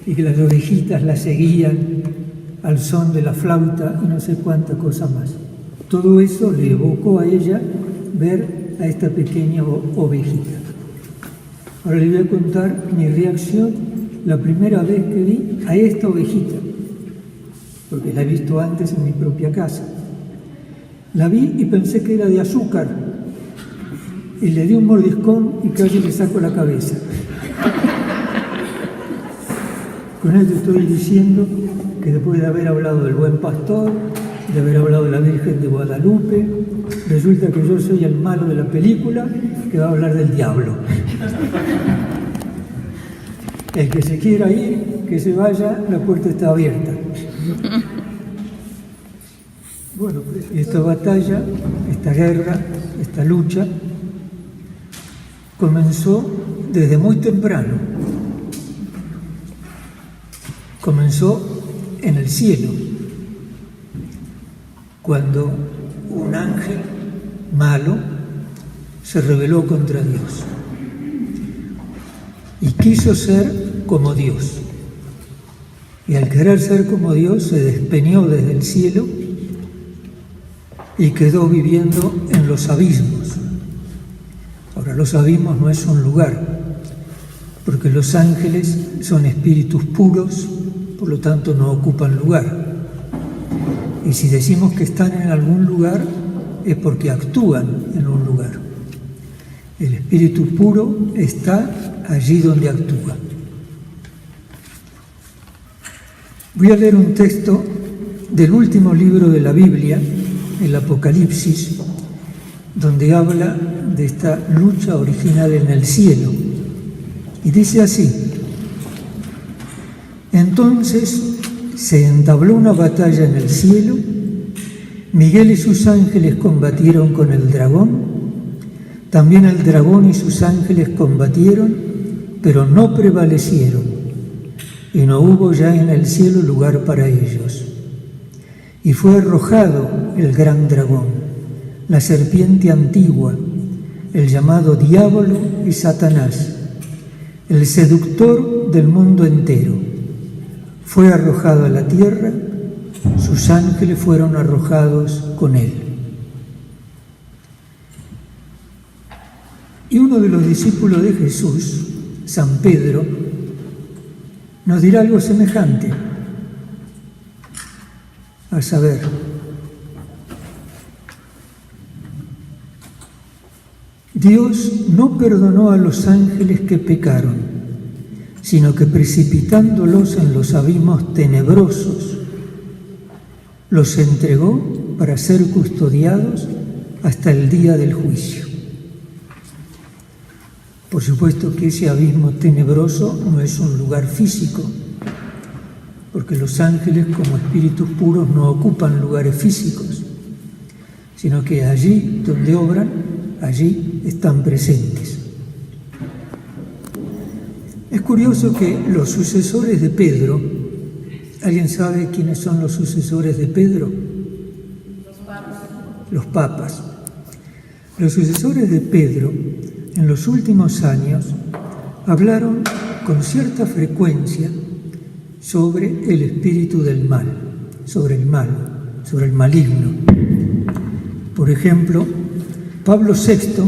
y que las ovejitas la seguían al son de la flauta y no sé cuánta cosa más. Todo eso le evocó a ella ver a esta pequeña ovejita. Ahora le voy a contar mi reacción la primera vez que vi a esta ovejita, porque la he visto antes en mi propia casa. La vi y pensé que era de azúcar, y le di un mordiscón y casi le saco la cabeza. Con esto estoy diciendo que después de haber hablado del Buen Pastor, de haber hablado de la Virgen de Guadalupe, resulta que yo soy el malo de la película que va a hablar del diablo. El que se quiera ir, que se vaya, la puerta está abierta. Bueno, pues esta batalla, esta guerra, esta lucha, comenzó desde muy temprano. Comenzó en el cielo, cuando un ángel malo se rebeló contra Dios y quiso ser como Dios. Y al querer ser como Dios se despeñó desde el cielo y quedó viviendo en los abismos. Ahora, los abismos no es un lugar, porque los ángeles son espíritus puros, por lo tanto no ocupan lugar. Y si decimos que están en algún lugar, es porque actúan en un lugar. El espíritu puro está allí donde actúa. Voy a leer un texto del último libro de la Biblia, el Apocalipsis, donde habla de esta lucha original en el cielo. Y dice así: entonces se entabló una batalla en el cielo, Miguel y sus ángeles combatieron con el dragón, también el dragón y sus ángeles combatieron, pero no prevalecieron, y no hubo ya en el cielo lugar para ellos. Y fue arrojado el gran dragón, la serpiente antigua, el llamado Diablo y Satanás, el seductor del mundo entero. Fue arrojado a la tierra, sus ángeles fueron arrojados con él. Y uno de los discípulos de Jesús, San Pedro, nos dirá algo semejante, a saber, Dios no perdonó a los ángeles que pecaron, sino que precipitándolos en los abismos tenebrosos, los entregó para ser custodiados hasta el día del juicio. Por supuesto que ese abismo tenebroso no es un lugar físico, porque los ángeles como espíritus puros no ocupan lugares físicos, sino que allí donde obran, allí están presentes. Es curioso que los sucesores de Pedro, ¿alguien sabe quiénes son los sucesores de Pedro? Los papas. Los sucesores de Pedro, en los últimos años, hablaron con cierta frecuencia sobre el espíritu del mal, sobre el mal, sobre el maligno. Por ejemplo, Pablo VI,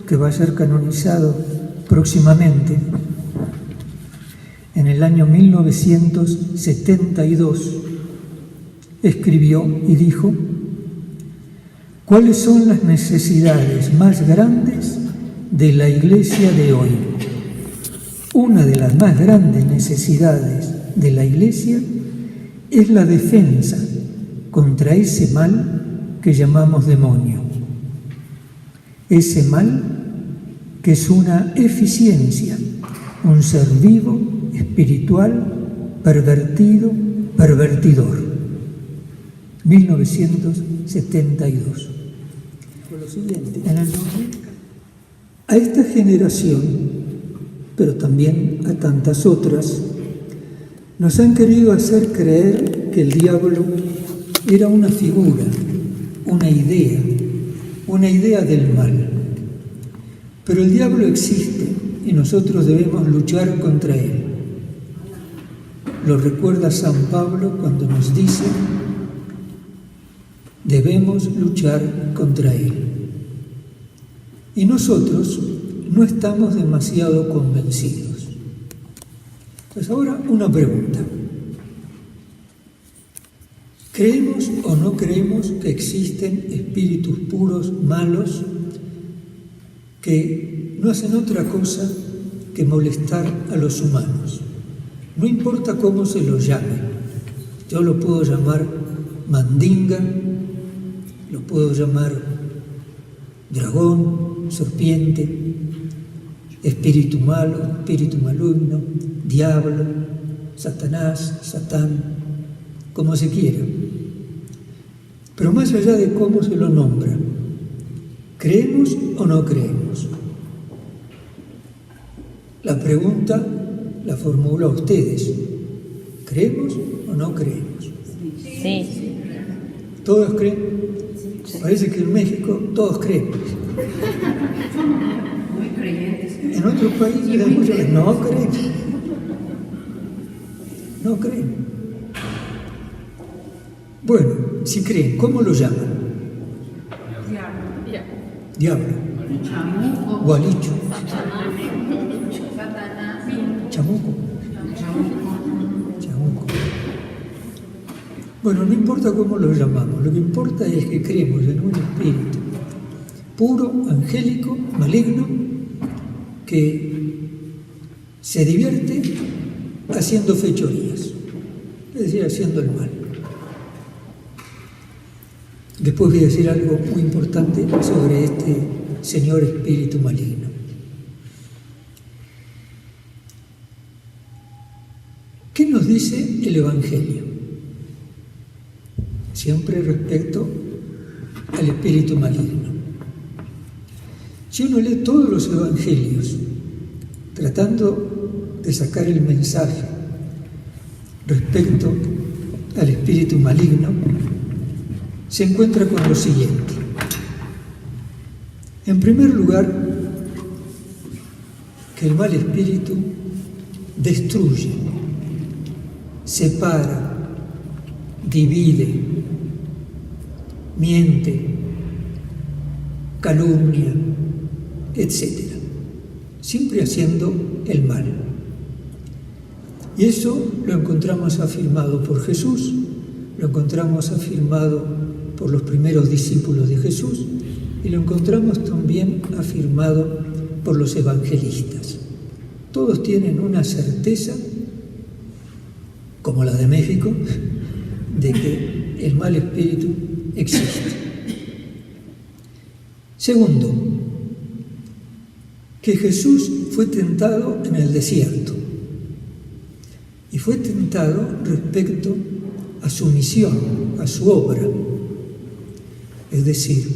que va a ser canonizado próximamente, en el año 1972, escribió y dijo: ¿cuáles son las necesidades más grandes de la Iglesia de hoy? Una de las más grandes necesidades de la Iglesia es la defensa contra ese mal que llamamos demonio. Ese mal que es una eficiencia, un ser vivo, espiritual, pervertido, pervertidor. 1972. Fue lo siguiente. En el 2000, a esta generación, pero también a tantas otras, nos han querido hacer creer que el diablo era una figura, una idea del mal. Pero el diablo existe y nosotros debemos luchar contra él. lo recuerda San Pablo cuando nos dice: debemos luchar contra él. Y nosotros no estamos demasiado convencidos. Pues ahora una pregunta. ¿Creemos o no creemos que existen espíritus puros, malos, que no hacen otra cosa que molestar a los humanos? No importa cómo se los llame. Yo lo puedo llamar mandinga, lo puedo llamar dragón, serpiente, espíritu malo, espíritu maligno, diablo, Satanás, Satán, como se quiera. Pero más allá de cómo se lo nombra, ¿creemos o no creemos? La pregunta la formulo a ustedes. ¿Creemos o no creemos? Sí. ¿Todos creen? Parece que en México todos creen. Muy creyentes. En otros países hay muchos que no creen. No creen. Bueno, si creen, ¿cómo lo llaman? Diablo. Chamuco. Gualicho. Chamuco. Chamuco. Bueno, no importa cómo lo llamamos, lo que importa es que creemos en un espíritu puro, angélico, maligno, que se divierte haciendo fechorías, es decir, haciendo el mal. Después voy a decir algo muy importante sobre este señor espíritu maligno. ¿Qué nos dice el Evangelio? Siempre respecto al espíritu maligno. Si uno lee todos los Evangelios, tratando de sacar el mensaje respecto al espíritu maligno, se encuentra con lo siguiente. En primer lugar, que el mal espíritu destruye, separa, divide, miente, calumnia, etc. Siempre haciendo el mal. Y eso lo encontramos afirmado por Jesús, lo encontramos afirmado por los primeros discípulos de Jesús y lo encontramos también afirmado por los evangelistas. Todos tienen una certeza, como la de México, de que el mal espíritu existe. Segundo, que Jesús fue tentado en el desierto y fue tentado respecto a su misión, a su obra. Es decir,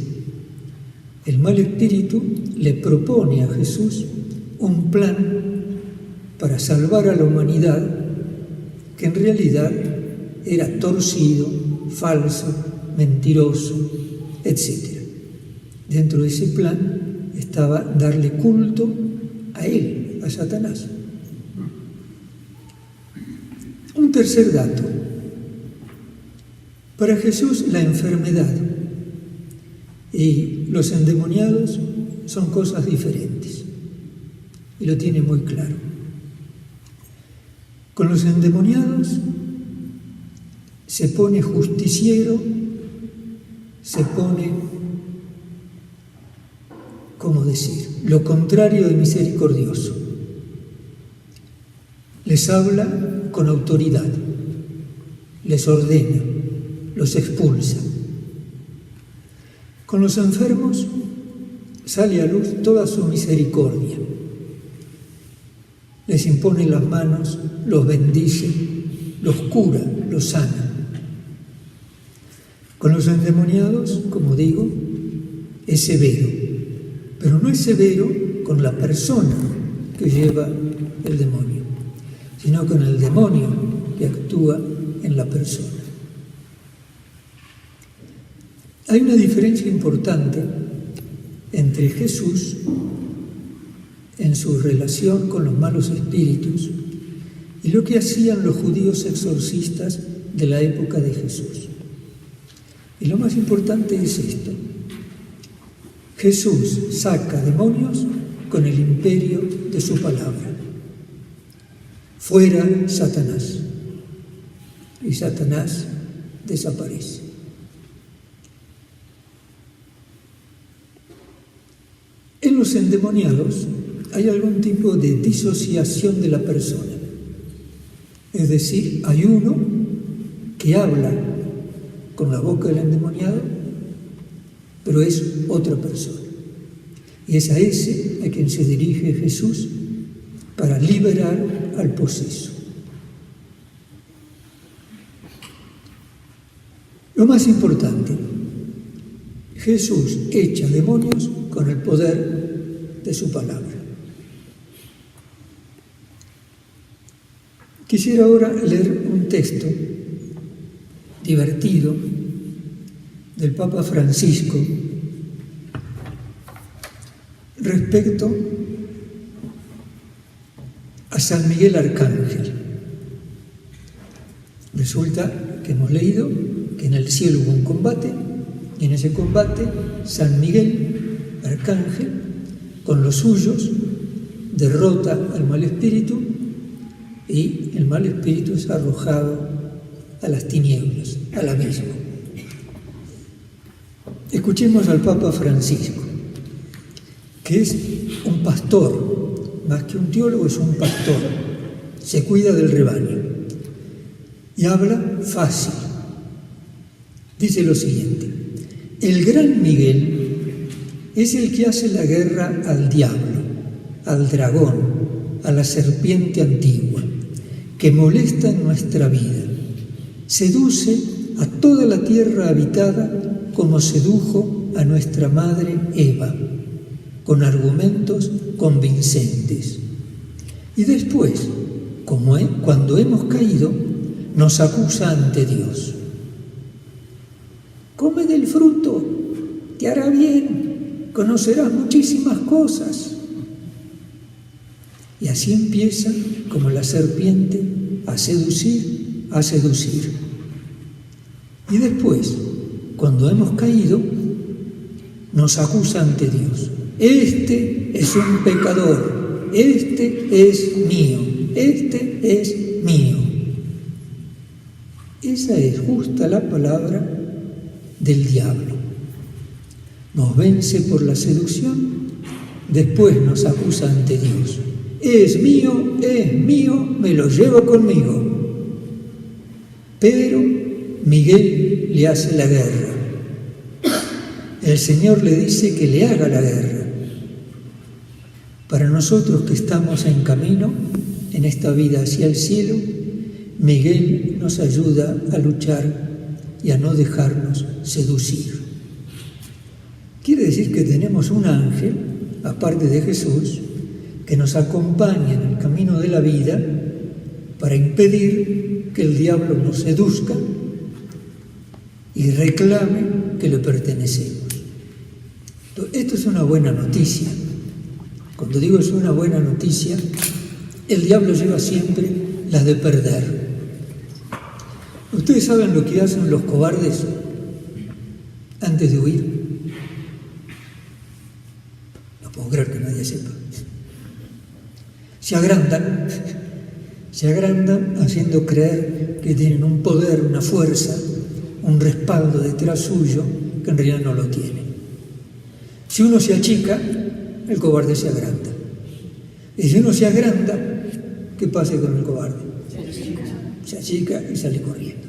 el mal espíritu le propone a Jesús un plan para salvar a la humanidad que en realidad era torcido, falso, mentiroso, etc. Dentro de ese plan estaba darle culto a él, a Satanás. Un tercer dato. Para Jesús la enfermedad y los endemoniados son cosas diferentes. Y lo tiene muy claro. Con los endemoniados se pone justiciero, se pone, ¿cómo decir?, lo contrario de misericordioso. Les habla con autoridad, les ordena, los expulsa. Con los enfermos sale a luz toda su misericordia. Les impone las manos, los bendice, los cura, los sana. Con los endemoniados, como digo, es severo, pero no es severo con la persona que lleva el demonio, sino con el demonio que actúa en la persona. Hay una diferencia importante entre Jesús en su relación con los malos espíritus y lo que hacían los judíos exorcistas de la época de Jesús. Y lo más importante es esto: Jesús saca demonios con el imperio de su palabra. Fuera Satanás. Y Satanás desaparece. En los endemoniados hay algún tipo de disociación de la persona. Es decir, hay uno que habla con la boca del endemoniado, pero es otra persona. Y es a ese a quien se dirige Jesús para liberar al poseso. Lo más importante, Jesús echa demonios con el poder de su palabra. Quisiera ahora leer un texto divertido del Papa Francisco respecto a San Miguel Arcángel. Resulta que hemos leído que en el cielo hubo un combate, y en ese combate San Miguel Arcángel, con los suyos, derrota al mal espíritu, y el mal espíritu es arrojado a las tinieblas, al abismo. Escuchemos al Papa Francisco, que es un pastor, más que un teólogo, es un pastor, se cuida del rebaño y habla fácil. Dice lo siguiente: el gran Miguel es el que hace la guerra al diablo, al dragón, a la serpiente antigua, que molesta en nuestra vida. Seduce a toda la tierra habitada como sedujo a nuestra madre Eva, con argumentos convincentes. Y después, cuando hemos caído, nos acusa ante Dios. Come del fruto, te hará bien, conocerás muchísimas cosas. Y así empieza, como la serpiente, a seducir, a seducir. Y después, cuando hemos caído, nos acusa ante Dios. Este es un pecador, este es mío, este es mío. Esa es justa la palabra del diablo. Nos vence por la seducción, después nos acusa ante Dios. Es mío, me lo llevo conmigo. Pero Miguel le hace la guerra. El Señor le dice que le haga la guerra. Para nosotros que estamos en camino, en esta vida hacia el cielo, Miguel nos ayuda a luchar y a no dejarnos seducir. Quiere decir que tenemos un ángel, aparte de Jesús, que nos acompaña en el camino de la vida para impedir que el diablo nos seduzca y reclame que le pertenecemos. Esto es una buena noticia. Cuando digo es una buena noticia, el diablo lleva siempre las de perder. ¿Ustedes saben lo que hacen los cobardes antes de huir? No puedo creer que nadie sepa. Se agrandan haciendo creer que tienen un poder, una fuerza, un respaldo detrás suyo que en realidad no lo tienen. Si uno se achica, el cobarde se agranda. Y si uno se agranda, ¿qué pasa con el cobarde? Se achica y sale corriendo.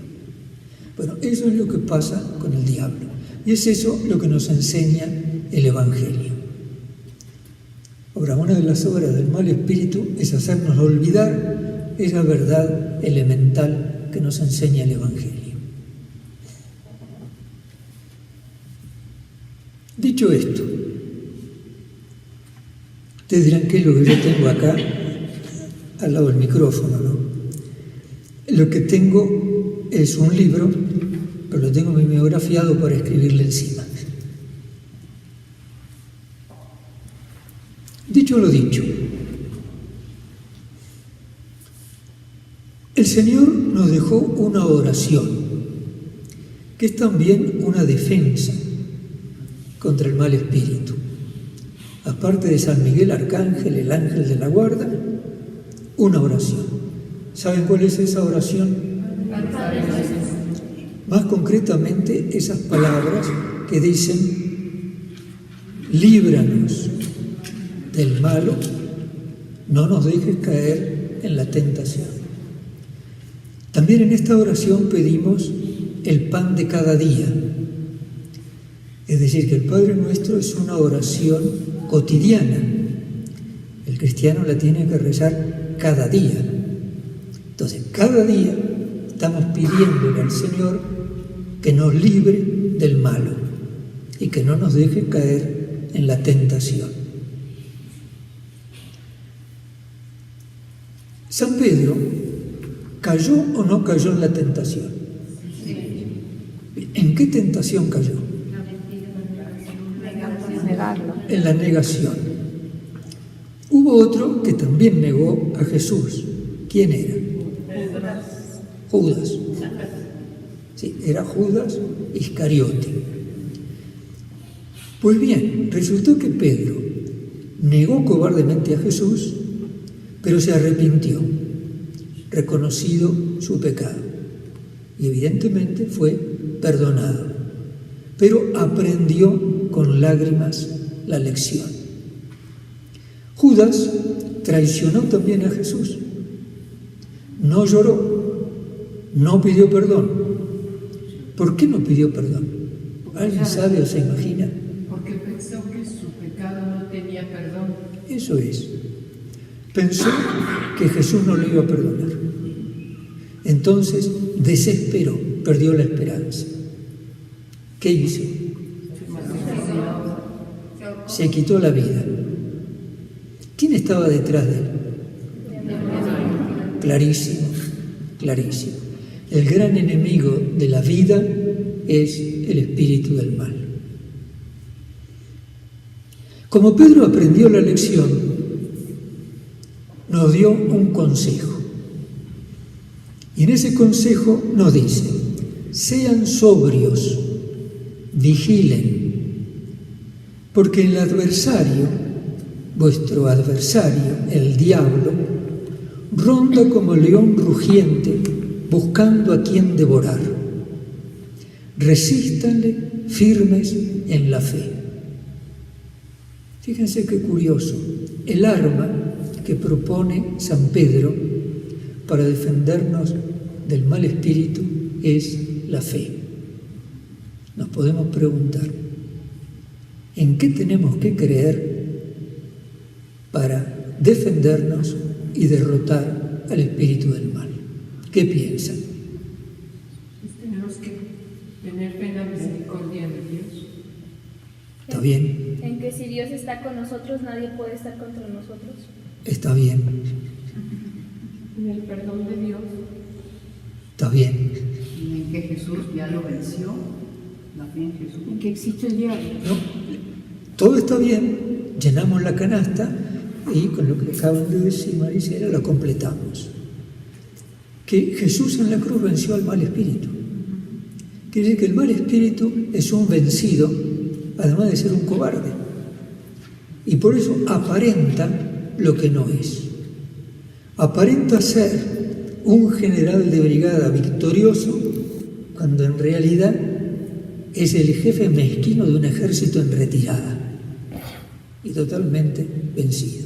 Bueno, eso es lo que pasa con el diablo. Y es eso lo que nos enseña el Evangelio. Ahora, una de las obras del mal espíritu es hacernos olvidar esa verdad elemental que nos enseña el Evangelio. Dicho esto, ustedes dirán, ¿qué es lo que yo tengo acá al lado del micrófono, no? Lo que tengo es un libro, pero lo tengo mimeografiado para escribirle encima. Dicho lo dicho, El Señor nos dejó una oración, que es también una defensa contra el mal espíritu. Aparte de San Miguel Arcángel, el ángel de la guarda, una oración. ¿Saben cuál es esa oración? Más concretamente, esas palabras que dicen: líbranos del malo, no nos dejes caer en la tentación. También en esta oración pedimos el pan de cada día. Es decir, que el Padre Nuestro es una oración cotidiana. El cristiano la tiene que rezar cada día. Entonces, cada día estamos pidiéndole al Señor que nos libre del malo y que no nos deje caer en la tentación. San Pedro, ¿cayó o no cayó en la tentación? ¿En qué tentación cayó? En la negación. Hubo otro que también negó a Jesús. ¿Quién era? Judas. Sí, era Judas Iscariote. Pues bien, resultó que Pedro negó cobardemente a Jesús, pero se arrepintió, reconocido su pecado, y evidentemente fue perdonado, pero aprendió con lágrimas la lección. Judas traicionó también a Jesús, no lloró, no pidió perdón. ¿Por qué no pidió perdón? ¿Alguien sabe o se imagina? Porque pensó que su pecado no tenía perdón. Eso es. Pensó que Jesús no le iba a perdonar. Entonces desesperó, perdió la esperanza. ¿Qué hizo? Se quitó la vida. ¿Quién estaba detrás de él? Clarísimo, clarísimo. El gran enemigo de la vida es el espíritu del mal. Como Pedro aprendió la lección, nos dio un consejo. Y en ese consejo nos dice: sean sobrios, vigilen, porque el adversario, vuestro adversario, el diablo, ronda como león rugiente buscando a quien devorar. Resístanle firmes en la fe. Fíjense qué curioso. El arma que propone San Pedro para defendernos del mal espíritu es la fe. Nos podemos preguntar: ¿en qué tenemos que creer para defendernos y derrotar al espíritu del mal? ¿Qué piensan? Tenemos que tener fe en la misericordia de Dios. ¿Está bien? En que si Dios está con nosotros, nadie puede estar contra nosotros. Está bien. En el perdón de Dios. Está bien. Y en que Jesús ya lo venció, la fe en Jesús. En que existe el diablo. ¿No? Todo está bien. Llenamos la canasta y con lo que acaban de decir Maricela, la completamos. Que Jesús en la cruz venció al mal espíritu. Quiere decir que el mal espíritu es un vencido, además de ser un cobarde. Y por eso aparenta lo que no es. Aparenta ser un general de brigada victorioso, cuando en realidad es el jefe mezquino de un ejército en retirada y totalmente vencido.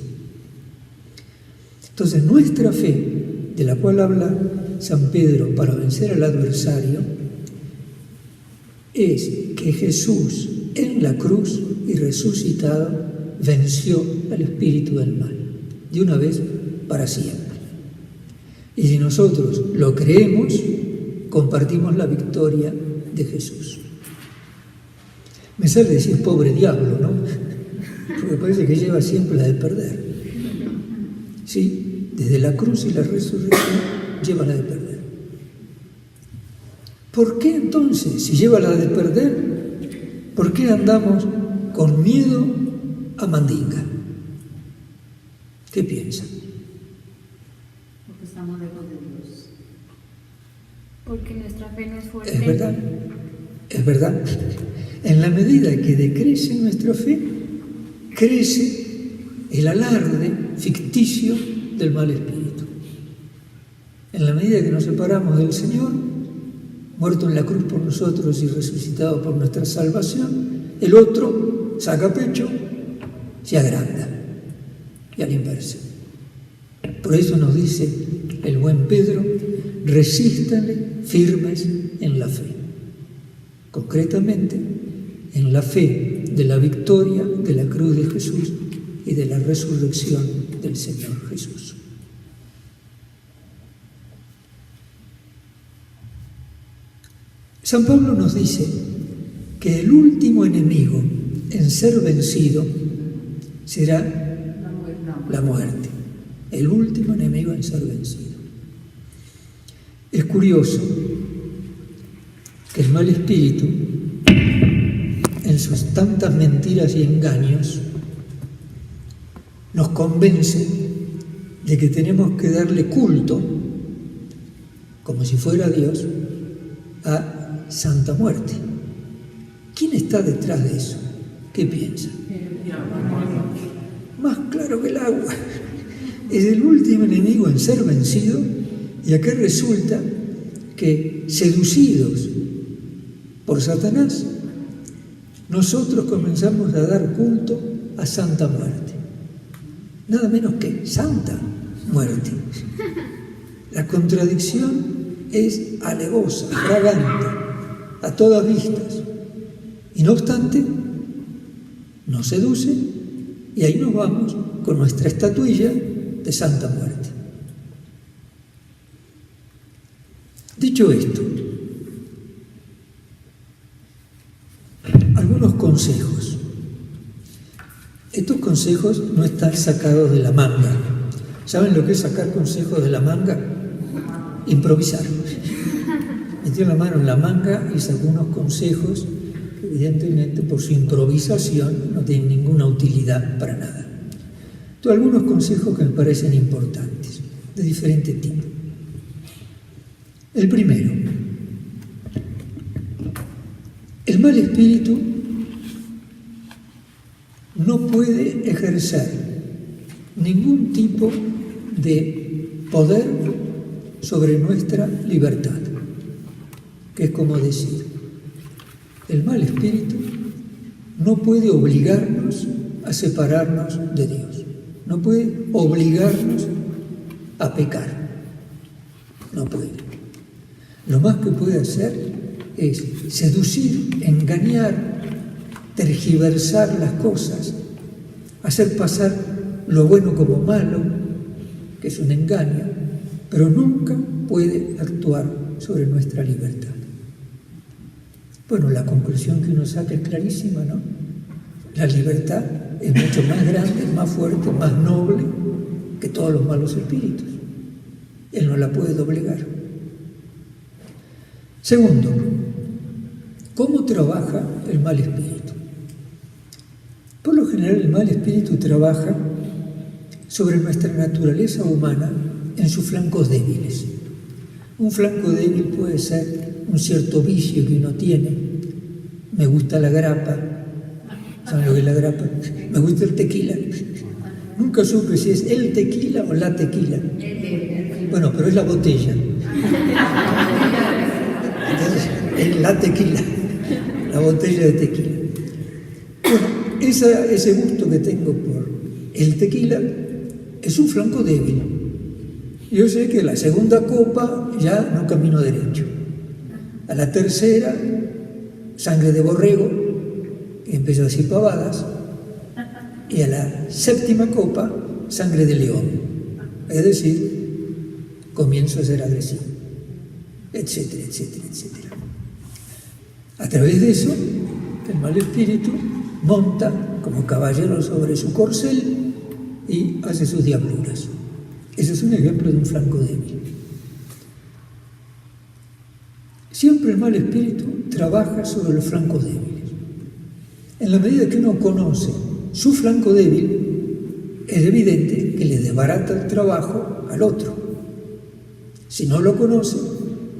Entonces, nuestra fe, de la cual habla San Pedro para vencer al adversario, es que Jesús en la cruz y resucitado venció al espíritu del mal, de una vez para siempre. Y si nosotros lo creemos, compartimos la victoria de Jesús. Me sale decir pobre diablo, ¿no? Porque parece que lleva siempre la de perder. Sí, desde la cruz y la resurrección lleva la de perder. ¿Por qué entonces, si lleva la de perder, por qué andamos con miedo a mandinga? ¿Qué piensan? Porque estamos lejos de Dios. Porque nuestra fe no es fuerte. Es verdad, es verdad. En la medida que decrece nuestra fe, crece el alarde ficticio del mal espíritu. En la medida que nos separamos del Señor, muerto en la cruz por nosotros y resucitado por nuestra salvación, el otro saca pecho, se agranda, y a la inversa. Por eso nos dice el buen Pedro: resístanle firmes en la fe. Concretamente, en la fe de la victoria de la cruz de Jesús y de la resurrección del Señor Jesús. San Pablo nos dice que el último enemigo en ser vencido será la muerte. El último enemigo en ser vencido. Es curioso que el mal espíritu, en sus tantas mentiras y engaños, nos convence de que tenemos que darle culto, como si fuera Dios, a Santa Muerte. ¿Quién está detrás de eso? ¿Qué piensa? Más claro que el agua. Es el último enemigo en ser vencido, y acá resulta que, seducidos por Satanás, nosotros comenzamos a dar culto a Santa Muerte. Nada menos que Santa Muerte. La contradicción es alevosa, fragante, a todas vistas. Y no obstante, nos seduce, y ahí nos vamos con nuestra estatuilla de Santa Muerte. Dicho esto, algunos consejos. Estos consejos no están sacados de la manga. ¿Saben lo que es sacar consejos de la manga? Improvisar. Metió la mano en la manga y sacó unos consejos, evidentemente por su improvisación no tienen ninguna utilidad para nada. Entonces, algunos consejos que me parecen importantes, de diferente tipo. El primero: el mal espíritu no puede ejercer ningún tipo de poder sobre nuestra libertad, que es como decir, el mal espíritu no puede obligarnos a separarnos de Dios, no puede obligarnos a pecar, no puede. Lo más que puede hacer es seducir, engañar, tergiversar las cosas, hacer pasar lo bueno como malo, que es un engaño, pero nunca puede actuar sobre nuestra libertad. Bueno, la conclusión que uno saca es clarísima, ¿no? La libertad es mucho más grande, más fuerte, más noble que todos los malos espíritus. Él no la puede doblegar. Segundo, ¿cómo trabaja el mal espíritu? Por lo general, el mal espíritu trabaja sobre nuestra naturaleza humana en sus flancos débiles. Un flanco débil puede ser un cierto vicio que uno tiene. Me gusta la grapa. ¿Saben lo que es la grapa? Me gusta el tequila. Nunca supe si es el tequila o la tequila. Bueno, pero es la botella. Entonces, es la tequila, la botella de tequila. Bueno, ese gusto que tengo por el tequila es un flanco débil. Yo sé que a la segunda copa ya no camino derecho. A la tercera, sangre de borrego, y empiezo a decir pavadas. Y a la séptima copa, sangre de león. Es decir, comienzo a ser agresivo, etcétera, etcétera, etcétera. A través de eso, el mal espíritu monta como caballero sobre su corcel y hace sus diabluras. Ese es un ejemplo de un flanco débil. Siempre el mal espíritu trabaja sobre los flancos débiles. En la medida que uno conoce su flanco débil, es evidente que le desbarata el trabajo al otro. Si no lo conoce,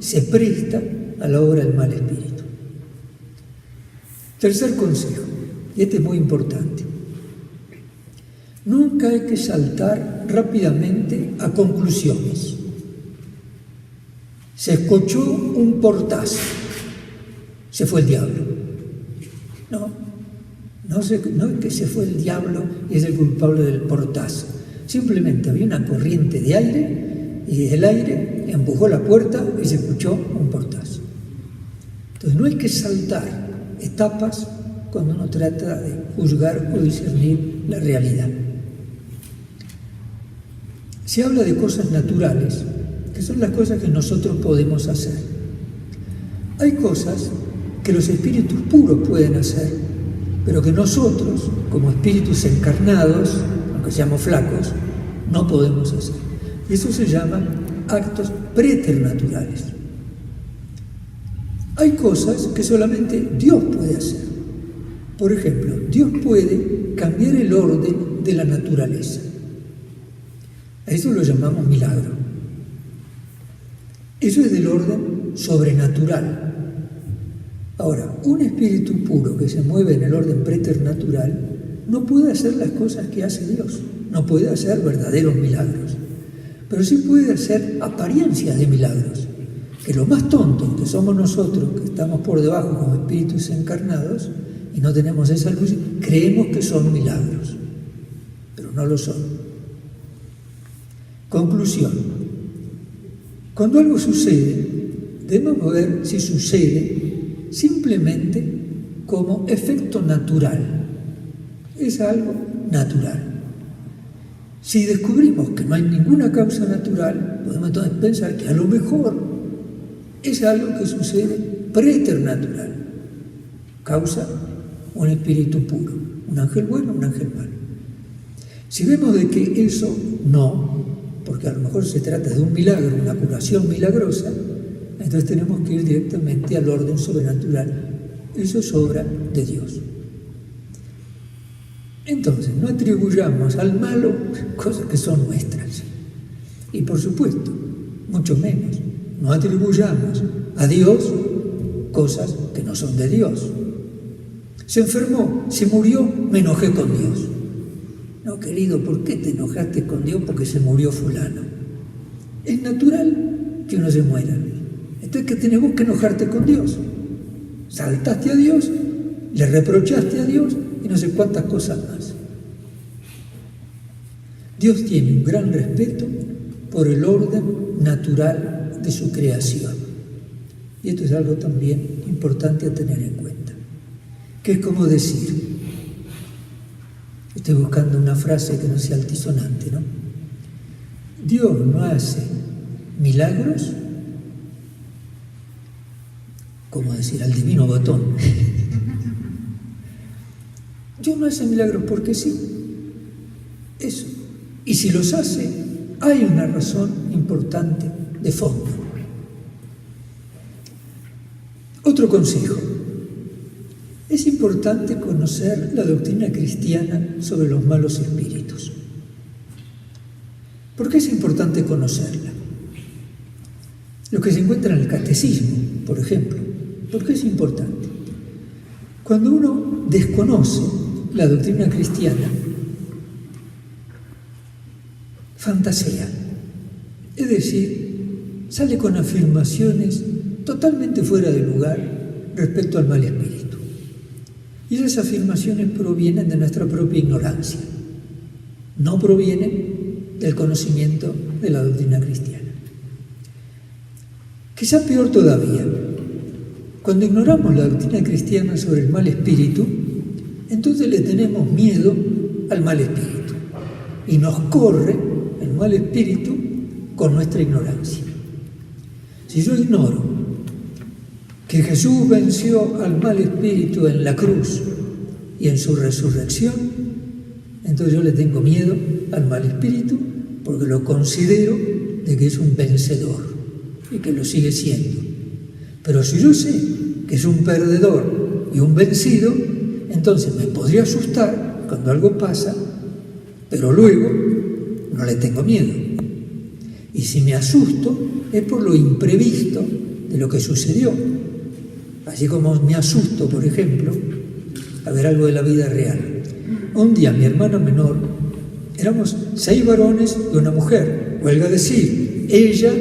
se presta a la obra del mal espíritu. Tercer consejo, y este es muy importante. Nunca hay que saltar rápidamente a conclusiones. Se escuchó un portazo, se fue el diablo. No es que se fue el diablo y es el culpable del portazo. Simplemente había una corriente de aire y el aire empujó la puerta y se escuchó un portazo. Entonces no hay que saltar etapas cuando uno trata de juzgar o discernir la realidad. Se habla de cosas naturales, que son las cosas que nosotros podemos hacer. Hay cosas que los espíritus puros pueden hacer, pero que nosotros, como espíritus encarnados, aunque seamos flacos, no podemos hacer. Y eso se llama actos preternaturales. Hay cosas que solamente Dios puede hacer. Por ejemplo, Dios puede cambiar el orden de la naturaleza. A eso lo llamamos milagro. Eso es del orden sobrenatural. Ahora, un espíritu puro que se mueve en el orden preternatural no puede hacer las cosas que hace Dios, no puede hacer verdaderos milagros, pero sí puede hacer apariencias de milagros, que lo más tonto que somos nosotros, que estamos por debajo como espíritus encarnados y no tenemos esa luz, creemos que son milagros, pero no lo son. Conclusión. Cuando algo sucede, debemos ver si sucede simplemente como efecto natural. Es algo natural. Si descubrimos que no hay ninguna causa natural, podemos entonces pensar que a lo mejor es algo que sucede preternatural. Causa un espíritu puro, un ángel bueno, un ángel malo. Si vemos de que eso no, porque a lo mejor se trata de un milagro, una curación milagrosa, entonces tenemos que ir directamente al orden sobrenatural. Eso es obra de Dios. Entonces, no atribuyamos al malo cosas que son nuestras. Y por supuesto, mucho menos, no atribuyamos a Dios cosas que no son de Dios. Se enfermó, se murió, me enojé con Dios. No, querido, ¿por qué te enojaste con Dios? Porque se murió fulano. Es natural que uno se muera. Entonces, ¿qué tenemos que enojarte con Dios? Saltaste a Dios, le reprochaste a Dios y no sé cuántas cosas más. Dios tiene un gran respeto por el orden natural de su creación. Y esto es algo también importante a tener en cuenta. Que es como decir, estoy buscando una frase que no sea altisonante, ¿no? Dios no hace milagros, como decir, al divino botón. Dios no hace milagros porque sí. Eso. Y si los hace, hay una razón importante de fondo. Otro consejo. Es importante conocer la doctrina cristiana sobre los malos espíritus. ¿Por qué es importante conocerla? Lo que se encuentra en el catecismo, por ejemplo. ¿Por qué es importante? Cuando uno desconoce la doctrina cristiana, fantasea, es decir, sale con afirmaciones totalmente fuera de lugar respecto al mal espíritu. Y esas afirmaciones provienen de nuestra propia ignorancia, no provienen del conocimiento de la doctrina cristiana. Quizá peor todavía, cuando ignoramos la doctrina cristiana sobre el mal espíritu, entonces le tenemos miedo al mal espíritu y nos corre el mal espíritu con nuestra ignorancia. Si yo ignoro que Jesús venció al mal espíritu en la cruz y en su resurrección, entonces yo le tengo miedo al mal espíritu porque lo considero de que es un vencedor y que lo sigue siendo. Pero si yo sé que es un perdedor y un vencido, entonces me podría asustar cuando algo pasa, pero luego no le tengo miedo. Y si me asusto es por lo imprevisto de lo que sucedió. Así como me asusto, por ejemplo, a ver algo de la vida real. Un día mi hermana menor, éramos 6 varones y una mujer, huelga decir, ella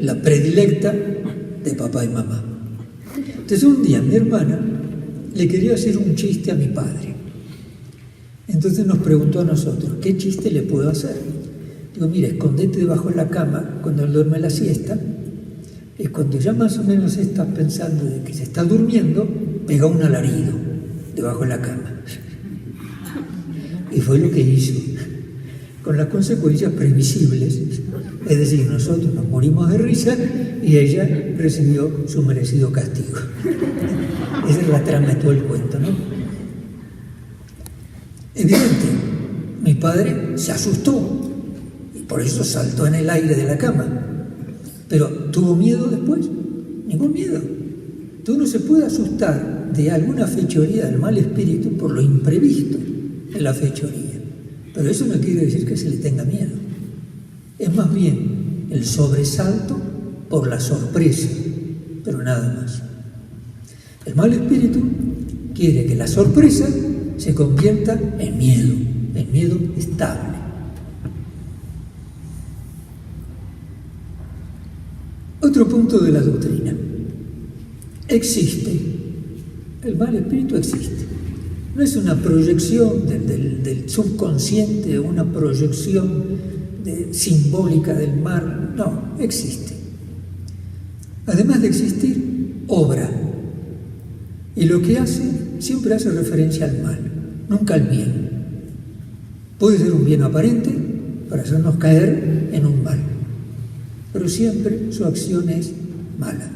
la predilecta de papá y mamá. Entonces un día mi hermana le quería hacer un chiste a mi padre. Entonces nos preguntó a nosotros, ¿qué chiste le puedo hacer? Digo, mira, escondete debajo de la cama cuando él duerme la siesta, y cuando ya más o menos estás pensando de que se está durmiendo, pega un alarido debajo de la cama. Y fue lo que hizo, con las consecuencias previsibles. Es decir, nosotros nos morimos de risa y ella recibió su merecido castigo. Esa es la trama de todo el cuento, ¿no? Evidente, mi padre se asustó y por eso saltó en el aire de la cama. Pero ¿tuvo miedo después? Ningún miedo. Tú no se puede asustar de alguna fechoría del mal espíritu por lo imprevisto en la fechoría. Pero eso no quiere decir que se le tenga miedo. Es más bien el sobresalto por la sorpresa, pero nada más. El mal espíritu quiere que la sorpresa se convierta en miedo estable. Otro punto de la doctrina. Existe. El mal espíritu existe. No es una proyección del subconsciente, una proyección simbólica del mar. No, existe. Además de existir, obra. Y lo que hace, siempre hace referencia al mal, nunca al bien. Puede ser un bien aparente para hacernos caer en un mal, pero siempre su acción es mala.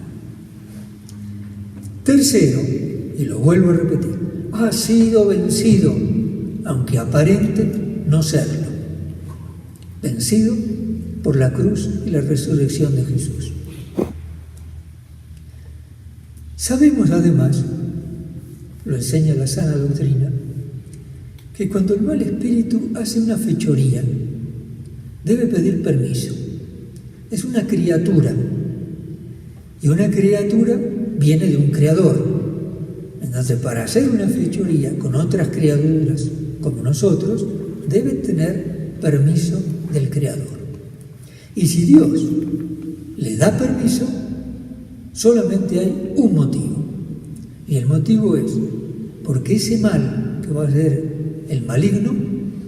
Tercero, y lo vuelvo a repetir, ha sido vencido, aunque aparente no serlo. Vencido por la cruz y la resurrección de Jesús. Sabemos además, lo enseña la sana doctrina, que cuando el mal espíritu hace una fechoría, debe pedir permiso. Es una criatura, y una criatura viene de un creador. Entonces, para hacer una fechoría con otras criaturas como nosotros, debe tener permiso del creador. Y si Dios le da permiso, solamente hay un motivo. Y el motivo es porque ese mal que va a ser el maligno,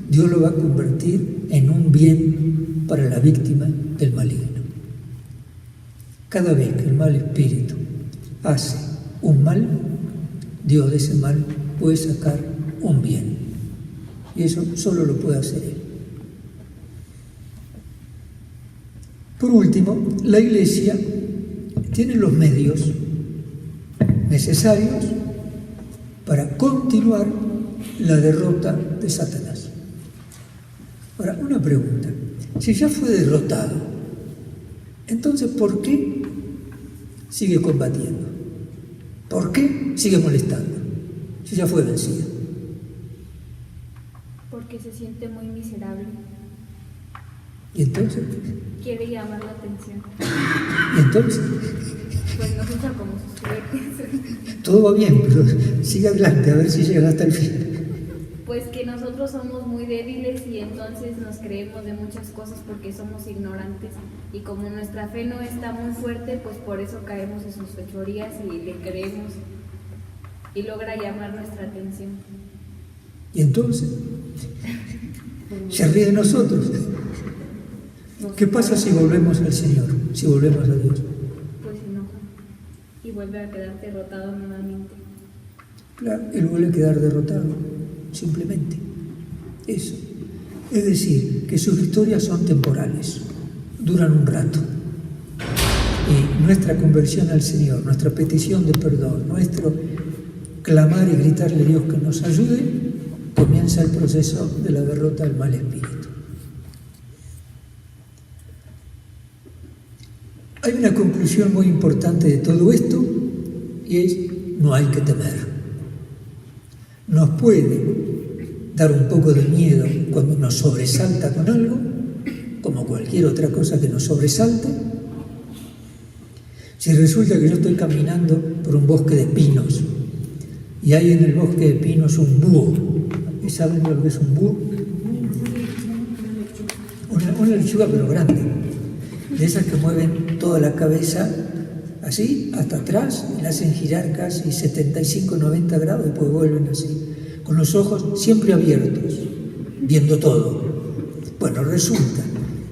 Dios lo va a convertir en un bien para la víctima del maligno. Cada vez que el mal espíritu hace un mal, Dios de ese mal puede sacar un bien. Y eso solo lo puede hacer Él. Por último, la Iglesia tiene los medios necesarios para continuar la derrota de Satanás. Ahora, una pregunta. Si ya fue derrotado, entonces ¿por qué sigue combatiendo? ¿Por qué sigue molestando? Si ya fue vencido. Porque se siente muy miserable. ¿Y entonces? Quiere llamar la atención. ¿Y entonces? Pues nos usa como sus juguetes. Todo va bien, pero sigue adelante a ver si llega hasta el fin. Pues que nosotros somos muy débiles y entonces nos creemos de muchas cosas porque somos ignorantes. Y como nuestra fe no está muy fuerte, pues por eso caemos en sus fechorías y le creemos. Y logra llamar nuestra atención. ¿Y entonces? Se ríe de nosotros. ¿Qué pasa si volvemos al Señor? Si volvemos a Dios. Pues se enoja y vuelve a quedar derrotado nuevamente. Claro, Él vuelve a quedar derrotado, simplemente. Eso. Es decir, que sus victorias son temporales, duran un rato. Y nuestra conversión al Señor, nuestra petición de perdón, nuestro clamar y gritarle a Dios que nos ayude, comienza el proceso de la derrota del mal espíritu. Hay una conclusión muy importante de todo esto y es: no hay que temer. Nos puede dar un poco de miedo cuando nos sobresalta con algo, como cualquier otra cosa que nos sobresalte. Si resulta que yo estoy caminando por un bosque de pinos y hay en el bosque de pinos un búho, ¿y saben lo que es un búho? Una lechuga pero grande, de esas que mueven toda la cabeza así hasta atrás y la hacen girar casi 75-90 grados y después vuelven así, con los ojos siempre abiertos, viendo todo. Bueno, resulta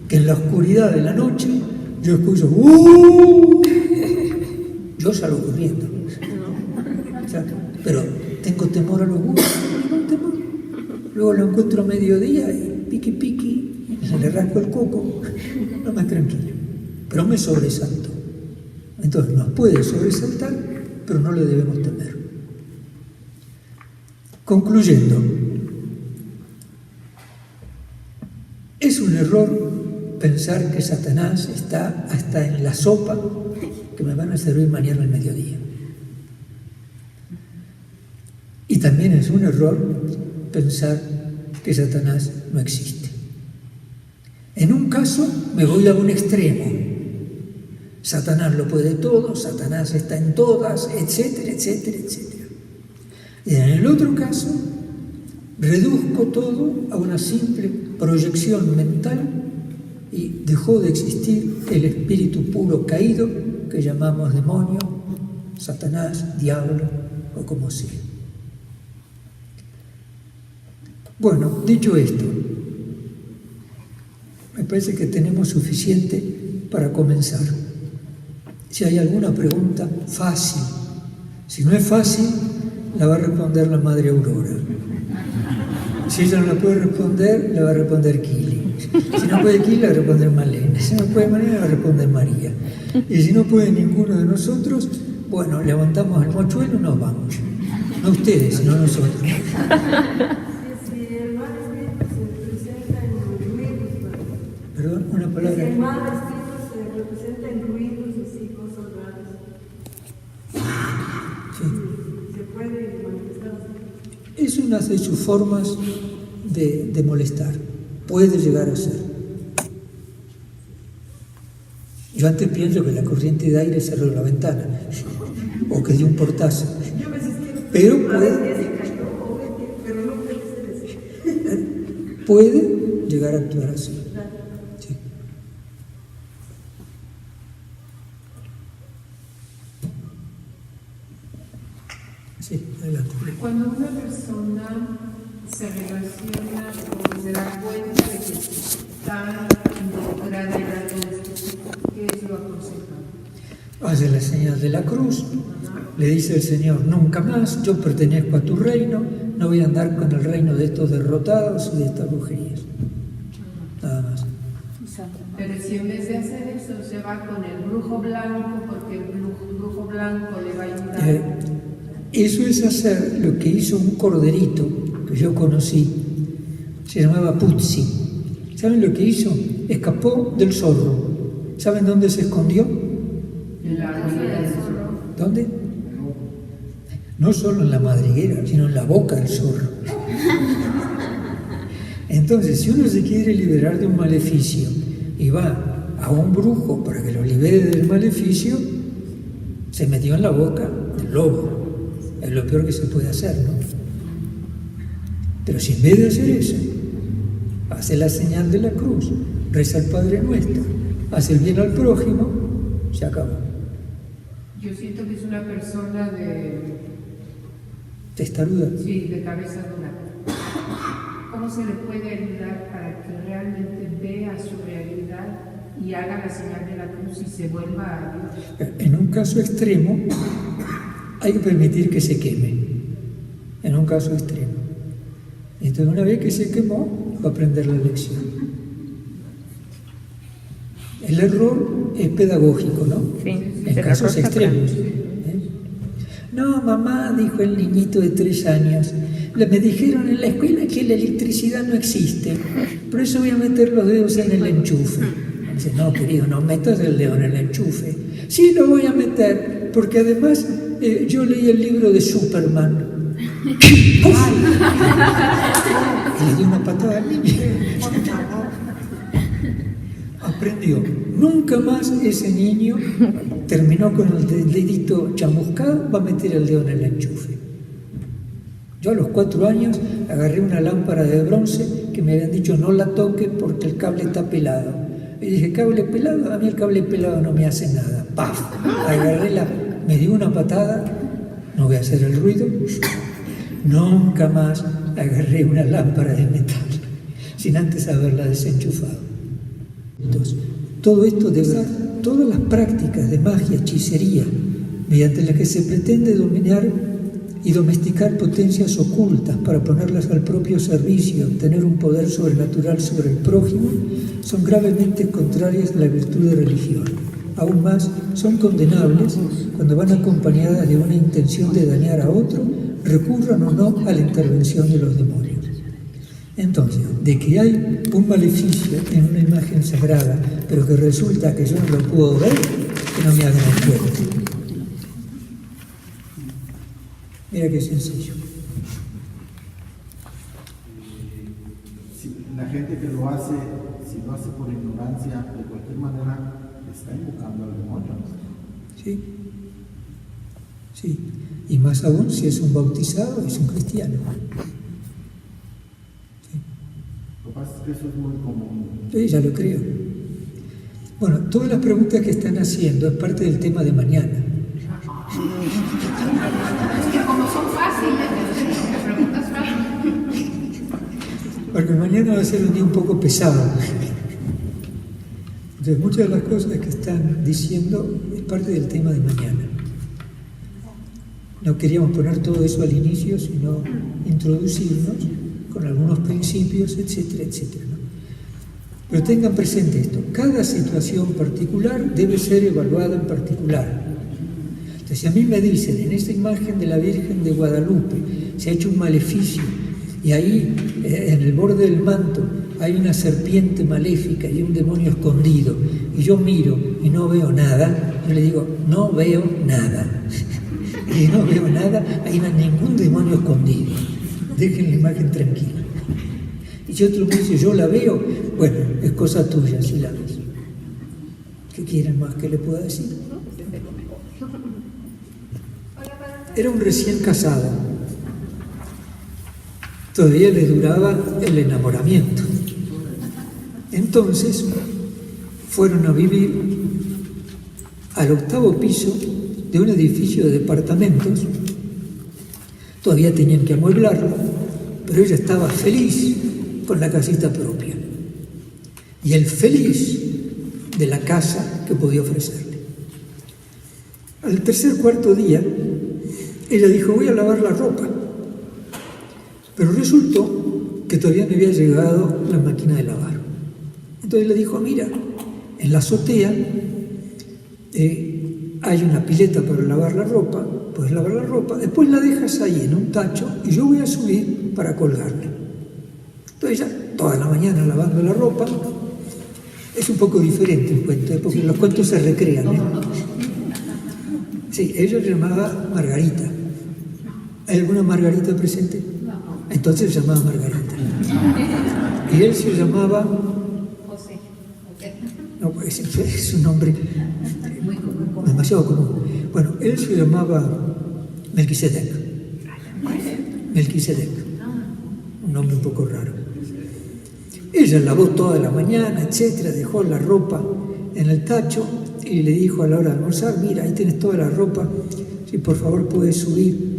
que en la oscuridad de la noche yo escucho yo salgo corriendo. O sea, pero tengo temor a los búhos, no temor. Luego lo encuentro a mediodía y piqui, y le rasco el coco, no más tranquilo. Pero me sobresalto. Entonces nos puede sobresaltar, pero no le debemos temer. Concluyendo, es un error pensar que Satanás está hasta en la sopa que me van a servir mañana al mediodía. Y también es un error pensar que Satanás no existe. En un caso me voy a un extremo. Satanás lo puede todo, Satanás está en todas, etcétera, etcétera, etcétera. Y en el otro caso, reduzco todo a una simple proyección mental y dejó de existir el espíritu puro caído que llamamos demonio, Satanás, diablo o como sea. Bueno, dicho esto, me parece que tenemos suficiente para comenzar. Si hay alguna pregunta, fácil. Si no es fácil, la va a responder la Madre Aurora. Si ella no la puede responder, la va a responder Kili. Si no puede Kili, la va a responder Malena. Si no puede Malena, la va a responder María. Y si no puede ninguno de nosotros, bueno, levantamos el mochuelo y nos vamos. No ustedes, sino nosotros. Si el mal espíritu se representa en ruidos, Perdón, una palabra. Si el mal espíritu se representa en ruidos, así, cosas raras. Sí. Se puede manifestar. Es una de sus formas de molestar. Puede llegar a ser. Yo antes pienso que la corriente de aire cerró la ventana o que dio un portazo. Pero puede llegar a actuar así. Sí. Sí, adelante. Cuando una persona se relaciona o se da cuenta de que está involucrada en algo de esto, ¿qué es lo aconsejable? Hace la señal de la cruz, le dice el Señor, nunca más, yo pertenezco a tu reino, no voy a andar con el reino de estos derrotados y de estas brujerías. Nada más. Pero si en vez de hacer eso se va con el brujo blanco, porque el brujo blanco le va a ayudar. Eso es hacer lo que hizo un corderito que yo conocí, se llamaba Putzi. ¿Saben lo que hizo? Escapó del zorro. ¿Saben dónde se escondió? En la madriguera del zorro. ¿Dónde? No solo en la madriguera, sino en la boca del zorro. Entonces, si uno se quiere liberar de un maleficio y va a un brujo para que lo libere del maleficio, se metió en la boca del lobo. Es lo peor que se puede hacer, ¿no? Pero si en vez de hacer eso, hace la señal de la cruz, reza el Padre Nuestro, hace el bien al prójimo, se acabó. Yo siento que es una persona de Testaruda. Sí, de cabeza dura. ¿Cómo se le puede ayudar para que realmente vea su realidad y haga la señal de la cruz y se vuelva a Dios? En un caso extremo, hay que permitir que se queme. En un caso extremo. Entonces, una vez que se quemó, va a aprender la lección. El error es pedagógico, ¿no? Sí, En casos extremos. No, mamá, dijo el niñito de 3 años, me dijeron en la escuela que la electricidad no existe, por eso voy a meter los dedos en el enchufe. Dice, no, querido, no metas el dedo en el enchufe. Sí, lo voy a meter, porque además yo leí el libro de Superman. Y le di una patada al niño. aprendió. Nunca más ese niño terminó con el dedito chamuscado, va a meter el dedo en el enchufe. Yo a los 4 años agarré una lámpara de bronce que me habían dicho no la toque porque el cable está pelado. Y dije, ¿cable pelado? A mí el cable pelado no me hace nada. ¡Paf! Me dio una patada, no voy a hacer el ruido. Nunca más agarré una lámpara de metal sin antes haberla desenchufado. Entonces, todo esto de dar todas las prácticas de magia, hechicería, mediante las que se pretende dominar y domesticar potencias ocultas para ponerlas al propio servicio y obtener un poder sobrenatural sobre el prójimo, son gravemente contrarias a la virtud de religión. Aún más, son condenables cuando van acompañadas de una intención de dañar a otro, recurran o no a la intervención de los demonios. Entonces, de que hay un maleficio en una imagen sagrada, pero que resulta que yo no lo puedo ver, que no me hagan el cuento. Mira qué sencillo. Si la gente que lo hace, si lo hace por ignorancia, de cualquier manera, está invocando al demonio. Sí. Sí. Y más aún si es un bautizado, es un cristiano. Sí. Lo que pasa es que eso es muy común. Sí, ya lo creo. Bueno, todas las preguntas que están haciendo es parte del tema de mañana. Es que como son fáciles, las preguntas fáciles. Porque mañana va a ser un día un poco pesado. Entonces, muchas de las cosas que están diciendo es parte del tema de mañana. No queríamos poner todo eso al inicio, sino introducirnos con algunos principios, etcétera, etcétera, ¿no? Pero tengan presente esto, cada situación particular debe ser evaluada en particular. Entonces, si a mí me dicen, en esta imagen de la Virgen de Guadalupe se ha hecho un maleficio, y ahí, en el borde del manto, hay una serpiente maléfica y un demonio escondido, y yo miro y no veo nada, yo le digo, no veo nada. Y no veo nada, ahí no hay ningún demonio escondido. Dejen la imagen tranquila. Y si otro me dice, yo la veo, bueno, es cosa tuya si la ves. ¿Qué quieren más que le pueda decir? Era un recién casado. Todavía le duraba el enamoramiento. Entonces, fueron a vivir al 8º piso de un edificio de departamentos. Todavía tenían que amueblarlo, pero ella estaba feliz con la casita propia. Y él feliz de la casa que podía ofrecerle. Al 3er, 4º día, ella dijo, voy a lavar la ropa. Pero resultó que todavía no había llegado la máquina de lavar. Entonces le dijo, mira, en la azotea hay una pileta para lavar la ropa, puedes lavar la ropa, después la dejas ahí en un tacho y yo voy a subir para colgarla. Entonces ella, toda la mañana lavando la ropa, es un poco diferente el cuento, porque los cuentos se recrean. Sí, ella se llamaba Margarita. ¿Hay alguna Margarita presente? Entonces se llamaba Margarita. Y él se llamaba... José. No, es un nombre demasiado común. Bueno, él se llamaba Melquisedec. Melquisedec. Un nombre un poco raro. Ella lavó toda la mañana, etcétera, dejó la ropa en el tacho y le dijo a la hora de almorzar, mira, ahí tienes toda la ropa, si por favor puedes subir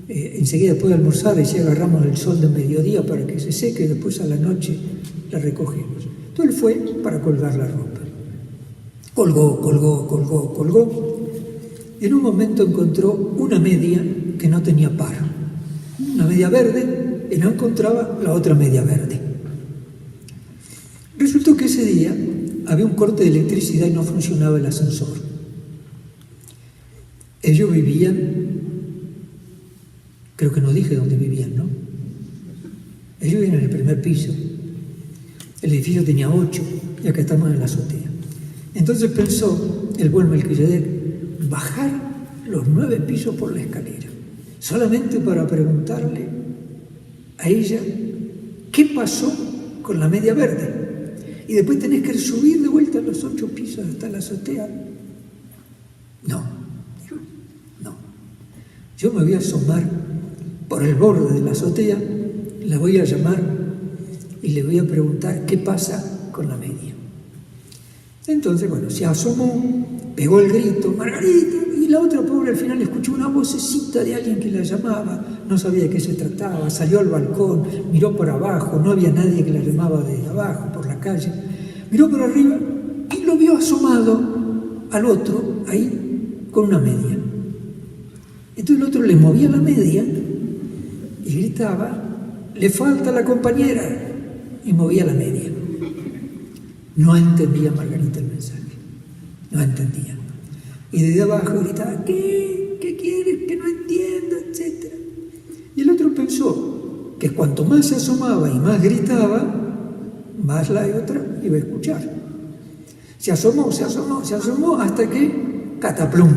enseguida después de almorzar, y si agarramos el sol de mediodía para que se seque, y después a la noche la recogemos. Entonces él fue para colgar la ropa. Colgó. En un momento encontró una media que no tenía par. Una media verde y no encontraba la otra media verde. Resultó que ese día había un corte de electricidad y no funcionaba el ascensor. Ellos vivían, creo que no dije dónde vivían, ¿no? Ellos vivían en el 1er piso. El edificio tenía 8 y acá estamos en la azotea. Entonces pensó el buen Melquisedec bajar los 9 pisos por la escalera, solamente para preguntarle a ella qué pasó con la media verde. y después tenés que subir de vuelta los 8 pisos hasta la azotea. No, dijo, no. Yo me voy a asomar por el borde de la azotea, la voy a llamar y le voy a preguntar qué pasa con la media. Entonces, bueno, se asomó, pegó el grito, Margarita, y la otra pobre al final escuchó una vocecita de alguien que la llamaba, no sabía de qué se trataba, salió al balcón, miró por abajo, no había nadie que la llamaba desde abajo, por la calle, miró por arriba y lo vio asomado al otro, ahí, con una media. Entonces el otro le movía la media y gritaba, le falta la compañera, y movía la media. No entendía Margarita el mensaje, no entendía. Y desde abajo gritaba, ¿qué? ¿Qué quieres? Que no entiendo, etcétera. Y el otro pensó que cuanto más se asomaba y más gritaba, más la otra iba a escuchar. Se asomó hasta que, cataplum,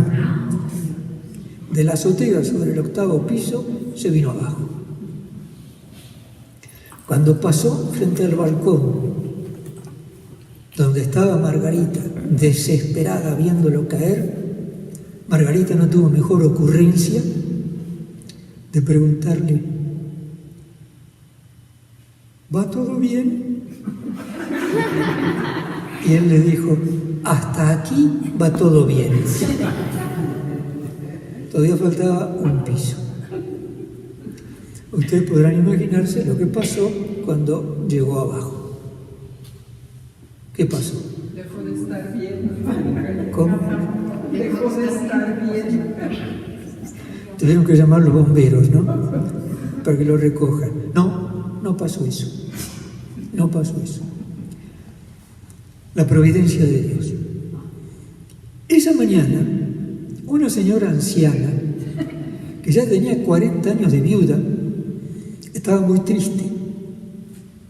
de la azotea sobre el 8º piso se vino abajo. Cuando pasó frente al balcón, donde estaba Margarita, desesperada viéndolo caer, Margarita no tuvo mejor ocurrencia de preguntarle, ¿va todo bien? Y él le dijo, hasta aquí va todo bien. Todavía faltaba un piso. Ustedes podrán imaginarse lo que pasó cuando llegó abajo. ¿Qué pasó? Dejó de estar bien. ¿Cómo? Dejó de estar bien. Tuvieron que llamar los bomberos, ¿no? Para que lo recojan. No pasó eso. No pasó eso. La providencia de Dios. Esa mañana, una señora anciana, que ya tenía 40 años de viuda, estaba muy triste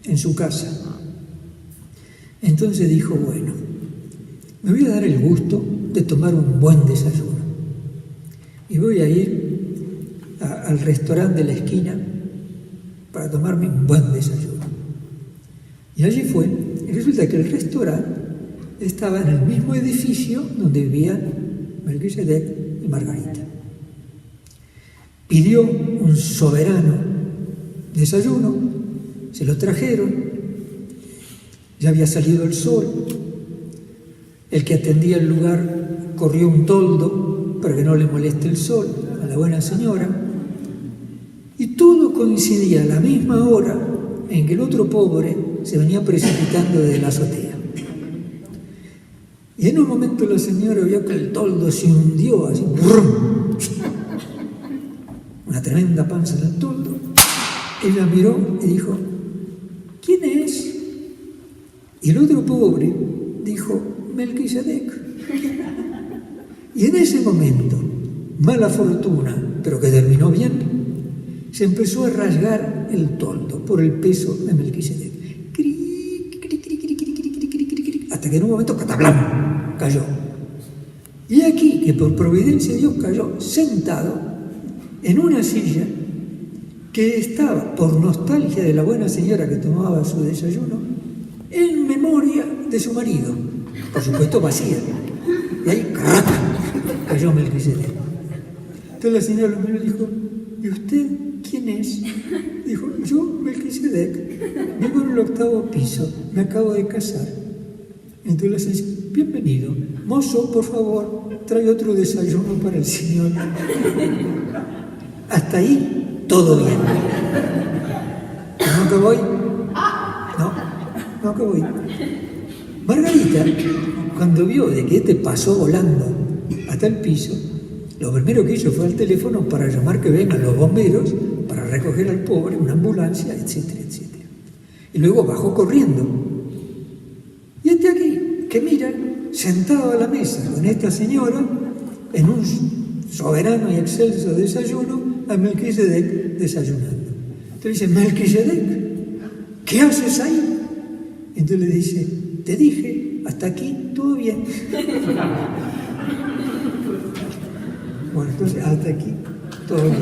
en su casa. Entonces dijo, bueno, me voy a dar el gusto de tomar un buen desayuno. Y voy a ir al restaurante de la esquina para tomarme un buen desayuno. Y allí fue, y resulta que el restaurante estaba en el mismo edificio donde vivían Melquisedec y Margarita. Pidió un soberano desayuno, se lo trajeron, ya había salido el sol, el que atendía el lugar corrió un toldo para que no le moleste el sol a la buena señora, y todo coincidía a la misma hora en que el otro pobre se venía precipitando desde la azotea. Y en un momento la señora vio que el toldo se hundió así, ¡brum! Una tremenda panza en el toldo. Ella miró y dijo, ¿quién es? Y el otro pobre dijo, Melquisedec. Y en ese momento, mala fortuna, pero que terminó bien, se empezó a rasgar el toldo por el peso de Melquisedec. Hasta que en un momento, ¡cataplán!, cayó. Y aquí, que por providencia de Dios cayó sentado en una silla que estaba, por nostalgia de la buena señora que tomaba su desayuno, en memoria de su marido, por supuesto vacía. Y ahí, ¡crac!, cayó Melquisedec. Entonces la señora lo miró y dijo, ¿y usted quién es? Dijo, yo, Melquisedec, vivo en el 8º piso, me acabo de casar. Entonces la señora dice, bienvenido, mozo, por favor, trae otro desayuno para el señor. Hasta ahí, todo bien. ¿No que voy? No que voy. Margarita, cuando vio de que este pasó volando hasta el piso, lo primero que hizo fue al teléfono para llamar que vengan los bomberos para recoger al pobre, una ambulancia, etcétera, etcétera. Y luego bajó corriendo. Y este aquí, que mira, sentado a la mesa con esta señora, en un soberano y excelso desayuno, a Melquisedec desayunando. Entonces dice, Melquisedec, ¿qué haces ahí? Entonces le dice, te dije, hasta aquí todo bien. Bueno, entonces hasta aquí todo bien.